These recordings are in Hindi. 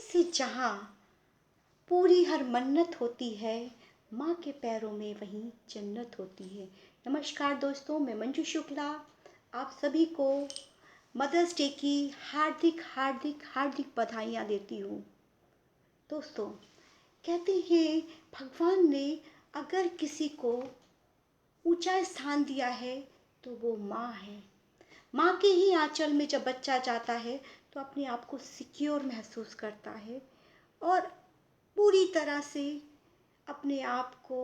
से जहाँ पूरी हर मन्नत होती है, माँ के पैरों में वहीं जन्नत होती है। नमस्कार दोस्तों, मैं मंजू शुक्ला आप सभी को मदर्स डे की हार्दिक हार्दिक हार्दिक बधाइयाँ देती हूँ। दोस्तों, कहते हैं भगवान ने अगर किसी को ऊंचा स्थान दिया है तो वो माँ है। माँ के ही आंचल में जब बच्चा जाता है तो अपने आप को सिक्योर महसूस करता है और पूरी तरह से अपने आप को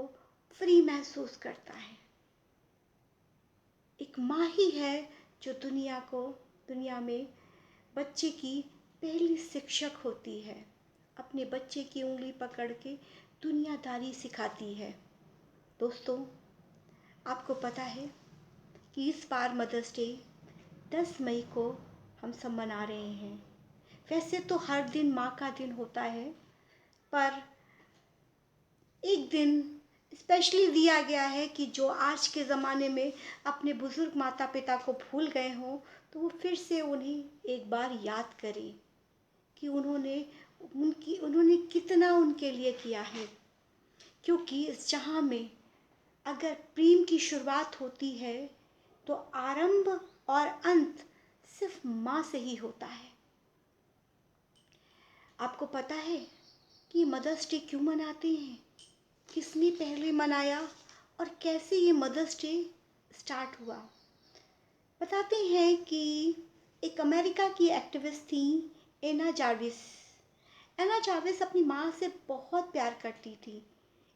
फ्री महसूस करता है। एक माँ ही है जो दुनिया में बच्चे की पहली शिक्षक होती है, अपने बच्चे की उंगली पकड़ के दुनियादारी सिखाती है। दोस्तों, आपको पता है कि इस बार मदर्स डे 10 मई को हम सब मना रहे हैं। वैसे तो हर दिन माँ का दिन होता है, पर एक दिन स्पेशली दिया गया है कि जो आज के ज़माने में अपने बुज़ुर्ग माता पिता को भूल गए हों तो वो फिर से उन्हें एक बार याद करें कि उन्होंने कितना उनके लिए किया है। क्योंकि इस जहाँ में अगर प्रेम की शुरुआत होती है तो आरंभ और अंत सिर्फ माँ से ही होता है। आपको पता है कि मदर्स डे क्यों मनाते हैं, किसने पहले मनाया और कैसे ये मदर्स डे स्टार्ट हुआ? बताते हैं कि एक अमेरिका की एक्टिविस्ट थी एना जार्विस। एना जार्विस अपनी माँ से बहुत प्यार करती थी,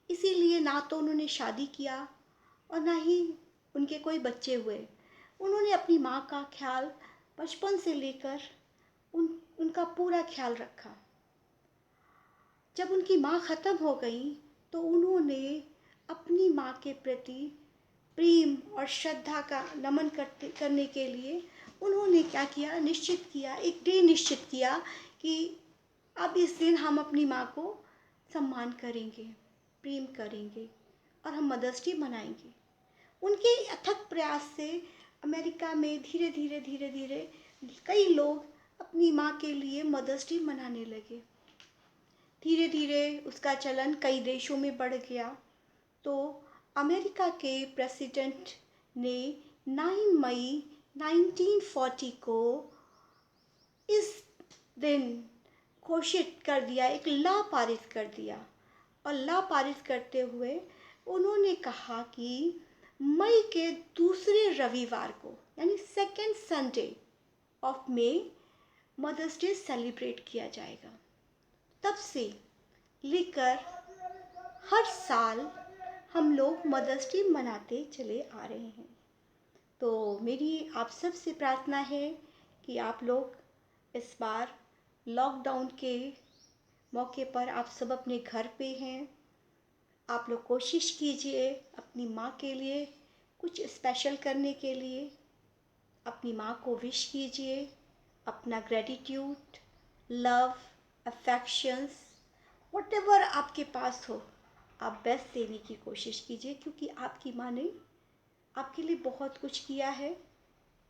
इसीलिए ना तो उन्होंने शादी किया और ना ही उनके कोई बच्चे हुए। उन्होंने अपनी माँ का ख्याल बचपन से लेकर उनका पूरा ख्याल रखा। जब उनकी माँ ख़त्म हो गई तो उन्होंने अपनी माँ के प्रति प्रेम और श्रद्धा का नमन करने के लिए उन्होंने क्या किया, एक डे निश्चित किया कि अब इस दिन हम अपनी माँ को सम्मान करेंगे, प्रेम करेंगे और हम मदर्स डे मनाएंगे। उनके अथक प्रयास से अमेरिका में धीरे धीरे कई लोग अपनी माँ के लिए मदर्स डे मनाने लगे। धीरे धीरे उसका चलन कई देशों में बढ़ गया। तो अमेरिका के प्रेसिडेंट ने 9 मई 1940 को इस दिन घोषित कर दिया, एक लॉ पारित कर दिया। और लॉ पारित करते हुए उन्होंने कहा कि मई के दूसरे रविवार को यानी second Sunday of May Mother's Day celebrate किया जाएगा। तब से लेकर हर साल हम लोग मदर्स डे मनाते चले आ रहे हैं। तो मेरी आप सब से प्रार्थना है कि आप लोग इस बार लॉकडाउन के मौके पर आप सब अपने घर पे हैं। आप लोग कोशिश कीजिए अपनी माँ के लिए कुछ स्पेशल करने के लिए। अपनी माँ को विश कीजिए, अपना ग्रेटिट्यूड, लव, अफेक्शंस, व्हाटएवर आपके पास हो, आप बेस्ट देने की कोशिश कीजिए, क्योंकि आपकी माँ ने आपके लिए बहुत कुछ किया है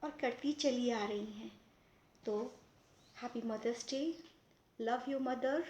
और करती चली आ रही हैं। तो happy Mother's Day, love your mother.